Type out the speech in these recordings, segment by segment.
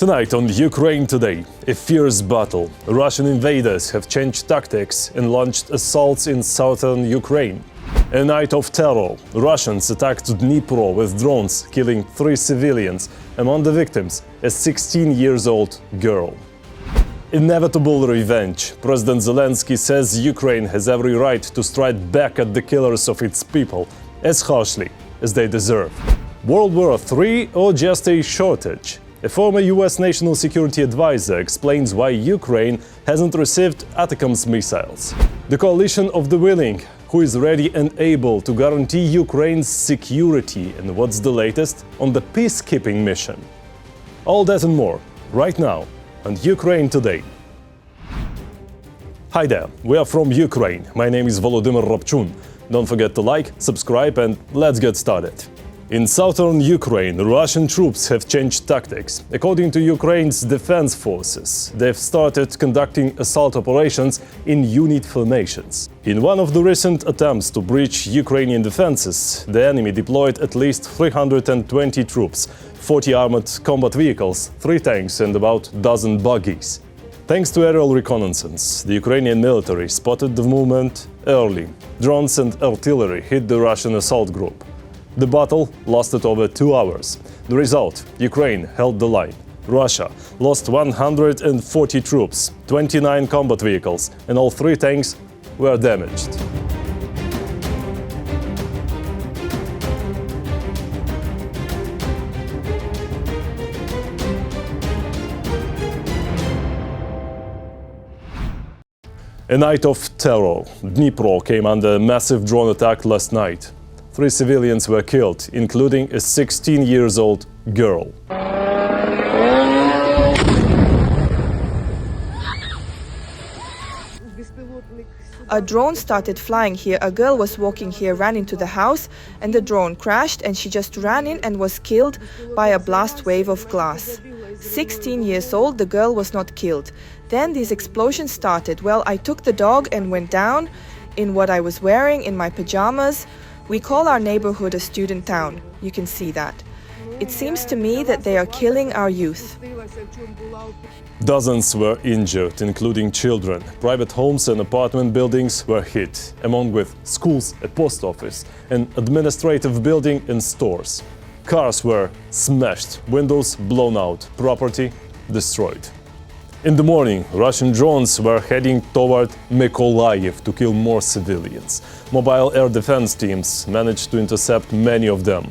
Tonight on Ukraine Today, a fierce battle. Russian invaders have changed tactics and launched assaults in southern Ukraine. A night of terror. Russians attacked Dnipro with drones, killing 3 civilians. Among the victims, a 16-year-old girl. Inevitable revenge. President Zelensky says Ukraine has every right to strike back at the killers of its people as harshly as they deserve. World War III or just a shortage? A former US National Security Advisor explains why Ukraine hasn't received ATACMS missiles. The coalition of the willing, who is ready and able to guarantee Ukraine's security, and what's the latest on the peacekeeping mission. All that and more, right now, on Ukraine Today. Hi there, we are from Ukraine. My name is Volodymyr Robchun. Don't forget to like, subscribe, and let's get started. In southern Ukraine, Russian troops have changed tactics. According to Ukraine's defense forces, they've started conducting assault operations in unit formations. In one of the recent attempts to breach Ukrainian defenses, the enemy deployed at least 320 troops, 40 armored combat vehicles, 3 tanks and about a dozen buggies. Thanks to aerial reconnaissance, the Ukrainian military spotted the movement early. Drones and artillery hit the Russian assault group. The battle lasted over 2 hours. The result: Ukraine held the line. Russia lost 140 troops, 29 combat vehicles, and all 3 tanks were damaged. A night of terror. Dnipro came under a massive drone attack last night. 3 civilians were killed, including a 16-year-old girl. A drone started flying here. A girl was walking here, ran into the house, and the drone crashed, and she just ran in and was killed by a blast wave of glass. 16 years old, the girl was not killed. Then these explosions started. Well, I took the dog and went down in what I was wearing, in my pajamas. We call our neighborhood a student town. You can see that. It seems to me that they are killing our youth. Dozens were injured, including children. Private homes and apartment buildings were hit, among with schools, a post office, an administrative building and stores. Cars were smashed, windows blown out, property destroyed. In the morning, Russian drones were heading toward Mykolaiv to kill more civilians. Mobile air defense teams managed to intercept many of them.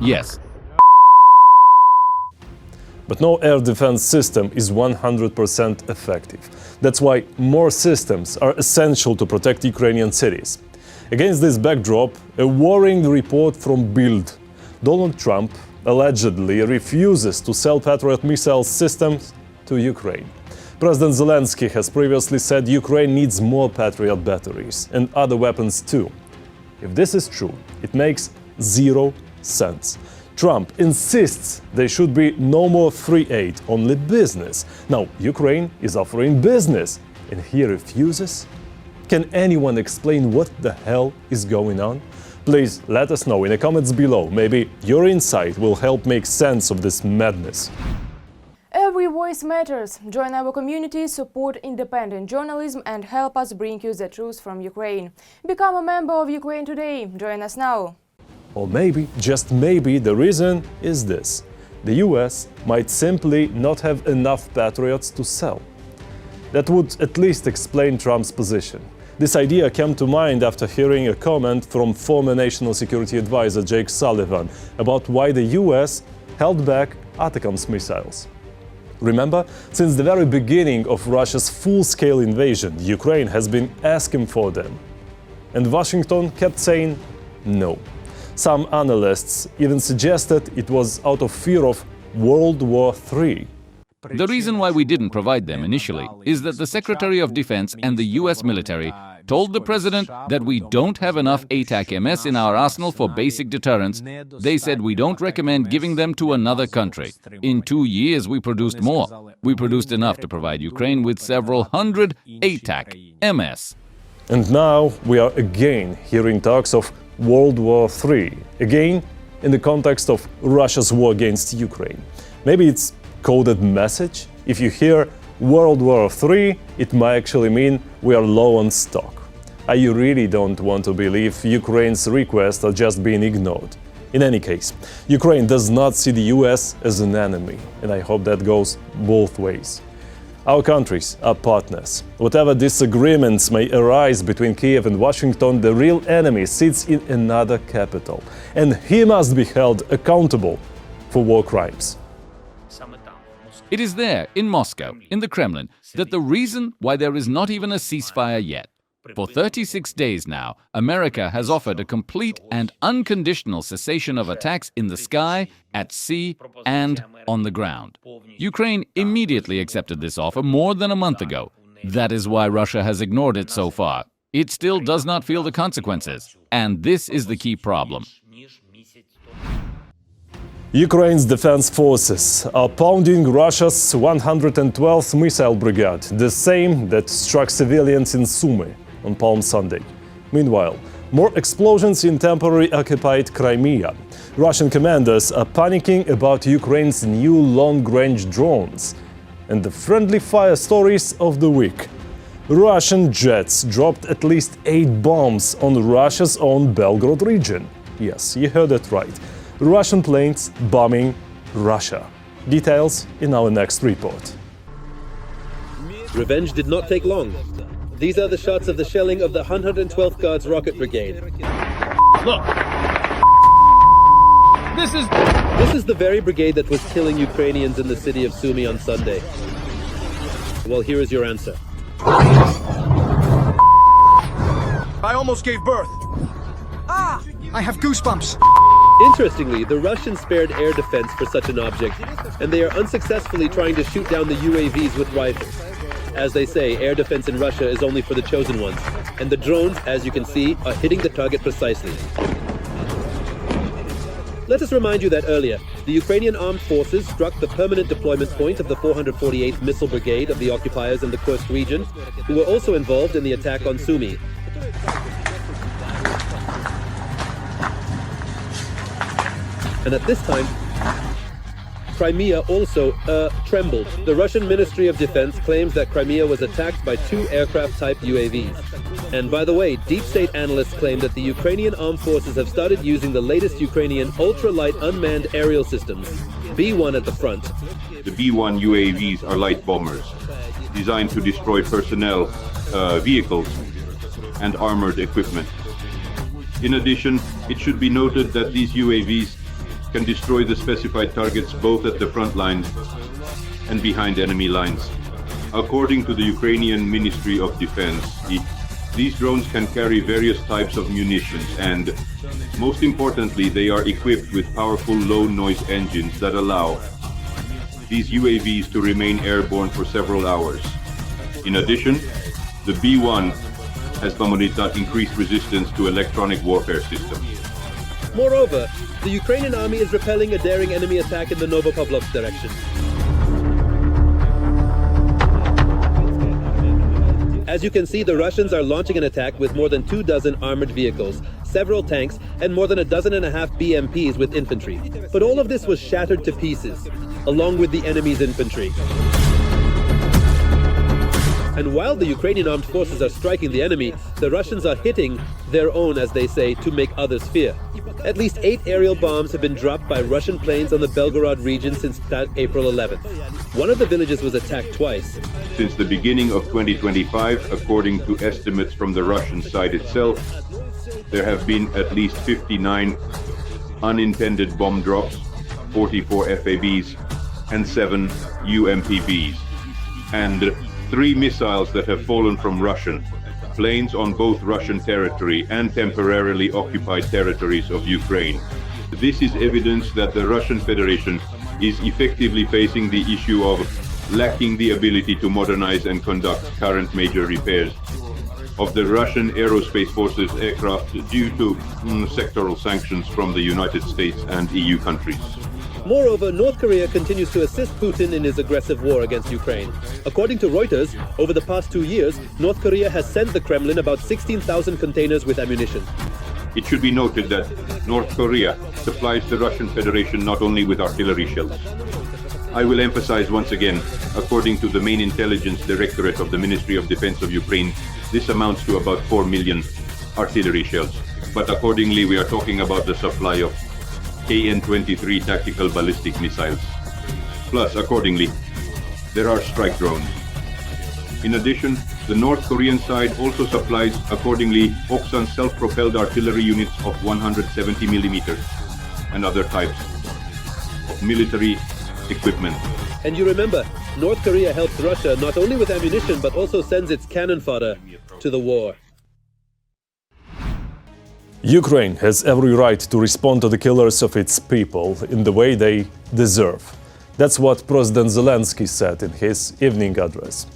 Yes. But no air defense system is 100% effective. That's why more systems are essential to protect Ukrainian cities. Against this backdrop, a worrying report from Bild. Donald Trump allegedly refuses to sell Patriot missile systems to Ukraine. President Zelensky has previously said Ukraine needs more Patriot batteries and other weapons too. If this is true, it makes 0 sense. Trump insists there should be no more free aid, only business. Now, Ukraine is offering business, and he refuses? Can anyone explain what the hell is going on? Please let us know in the comments below. Maybe your insight will help make sense of this madness. Every voice matters. Join our community, support independent journalism, and help us bring you the truth from Ukraine. Become a member of Ukraine Today. Join us now. Or maybe, just maybe, the reason is this. The US might simply not have enough Patriots to sell. That would at least explain Trump's position. This idea came to mind after hearing a comment from former National Security Advisor Jake Sullivan about why the US held back ATACMS missiles. Remember, since the very beginning of Russia's full-scale invasion, Ukraine has been asking for them. And Washington kept saying no. Some analysts even suggested it was out of fear of World War III. The reason why we didn't provide them initially is that the Secretary of Defense and the US military told the president that we don't have enough ATACMS in our arsenal for basic deterrence. They said we don't recommend giving them to another country. In 2 years, we produced more. We produced enough to provide Ukraine with several hundred ATACMS. And now we are again hearing talks of World War III, again in the context of Russia's war against Ukraine. Maybe it's coded message? If you hear World War III, it might actually mean we are low on stock. I really don't want to believe Ukraine's requests are just being ignored. In any case, Ukraine does not see the US as an enemy, and I hope that goes both ways. Our countries are partners. Whatever disagreements may arise between Kiev and Washington, the real enemy sits in another capital, and he must be held accountable for war crimes. It is there, in Moscow, in the Kremlin, that the reason why there is not even a ceasefire yet. For 36 days now, America has offered a complete and unconditional cessation of attacks in the sky, at sea, and on the ground. Ukraine immediately accepted this offer more than a month ago. That is why Russia has ignored it so far. It still does not feel the consequences, and this is the key problem. Ukraine's defense forces are pounding Russia's 112th Missile Brigade, the same that struck civilians in Sumy on Palm Sunday. Meanwhile, more explosions in temporarily occupied Crimea. Russian commanders are panicking about Ukraine's new long-range drones. And the friendly fire stories of the week. Russian jets dropped at least 8 bombs on Russia's own Belgorod region. Yes, you heard it right. Russian planes bombing Russia. Details in our next report. Revenge did not take long. These are the shots of the shelling of the 112th Guards Rocket Brigade. Look! This is the very brigade that was killing Ukrainians in the city of Sumy on Sunday. Well, here is your answer. I almost gave birth. I have goosebumps. Interestingly, the Russians spared air defense for such an object, and they are unsuccessfully trying to shoot down the UAVs with rifles. As they say, air defense in Russia is only for the chosen ones, and the drones, as you can see, are hitting the target precisely. Let us remind you that earlier, the Ukrainian Armed Forces struck the permanent deployment point of the 448th Missile Brigade of the occupiers in the Kursk region, who were also involved in the attack on Sumy. And at this time, Crimea also trembled. The Russian Ministry of Defense claims that Crimea was attacked by 2 aircraft-type UAVs. And by the way, deep state analysts claim that the Ukrainian Armed Forces have started using the latest Ukrainian ultra-light unmanned aerial systems, B-1 at the front. The B-1 UAVs are light bombers, designed to destroy personnel, vehicles, and armored equipment. In addition, it should be noted that these UAVs can destroy the specified targets both at the front lines and behind enemy lines. According to the Ukrainian Ministry of Defense, these drones can carry various types of munitions and, most importantly, they are equipped with powerful low-noise engines that allow these UAVs to remain airborne for several hours. In addition, the B-1 has increased resistance to electronic warfare systems. Moreover, the Ukrainian army is repelling a daring enemy attack in the Novopavlovsk direction. As you can see, the Russians are launching an attack with more than 24 armored vehicles, several tanks, and more than 12.5 BMPs with infantry. But all of this was shattered to pieces, along with the enemy's infantry. And while the Ukrainian armed forces are striking the enemy, the Russians are hitting their own, as they say, to make others fear. At least 8 aerial bombs have been dropped by Russian planes on the Belgorod region since April 11th. One of the villages was attacked twice. Since the beginning of 2025, according to estimates from the Russian side itself, there have been at least 59 unintended bomb drops, 44 FABs, and 7 UMPBs. And 3 missiles that have fallen from Russian planes on both Russian territory and temporarily occupied territories of Ukraine. This is evidence that the Russian Federation is effectively facing the issue of lacking the ability to modernize and conduct current major repairs. of the Russian Aerospace Forces aircraft due to sectoral sanctions from the United States and EU countries. Moreover, North Korea continues to assist Putin in his aggressive war against Ukraine. According to Reuters, over the past 2 years, North Korea has sent the Kremlin about 16,000 containers with ammunition. It should be noted that North Korea supplies the Russian Federation not only with artillery shells. I will emphasize once again, according to the main intelligence directorate of the Ministry of Defense of Ukraine, this amounts to about 4 million artillery shells. But accordingly, we are talking about the supply of KN-23 tactical ballistic missiles. Plus, accordingly, there are strike drones. In addition, the North Korean side also supplies, accordingly, Oksan self-propelled artillery units of 170 millimeters and other types of military equipment. And you remember, North Korea helps Russia not only with ammunition but also sends its cannon fodder to the war. Ukraine has every right to respond to the killers of its people in the way they deserve. That's what President Zelensky said in his evening address.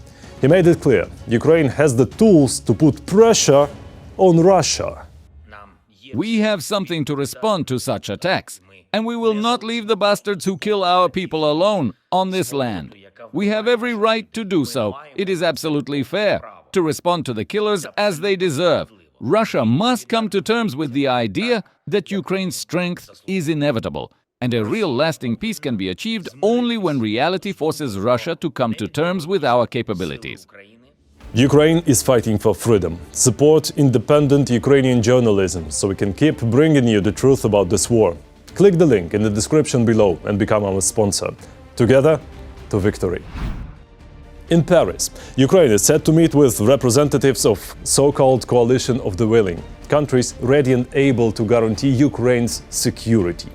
He made it clear Ukraine has the tools to put pressure on Russia. We have something to respond to such attacks, and we will not leave the bastards who kill our people alone on this land. We have every right to do so. It is absolutely fair to respond to the killers as they deserve. Russia must come to terms with the idea that Ukraine's strength is inevitable, and a real lasting peace can be achieved only when reality forces Russia to come to terms with our capabilities. Ukraine is fighting for freedom. Support independent Ukrainian journalism so we can keep bringing you the truth about this war. Click the link in the description below and become our sponsor. Together to victory. In Paris, Ukraine is set to meet with representatives of so-called coalition of the willing, countries ready and able to guarantee Ukraine's security.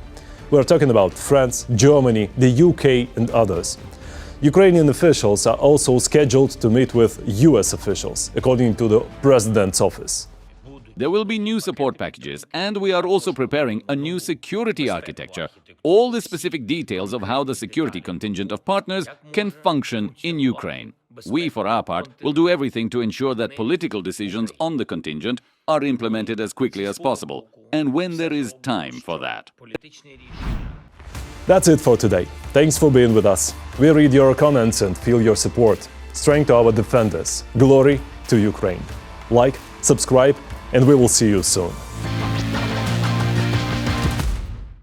We're talking about France, Germany, the UK and others. Ukrainian officials are also scheduled to meet with US officials, according to the President's office. There will be new support packages, and we are also preparing a new security architecture. All the specific details of how the security contingent of partners can function in Ukraine. We, for our part, will do everything to ensure that political decisions on the contingent are implemented as quickly as possible, and when there is time for that. That's it for today. Thanks for being with us. We read your comments and feel your support. Strength to our defenders. Glory to Ukraine. Like, subscribe, and we will see you soon.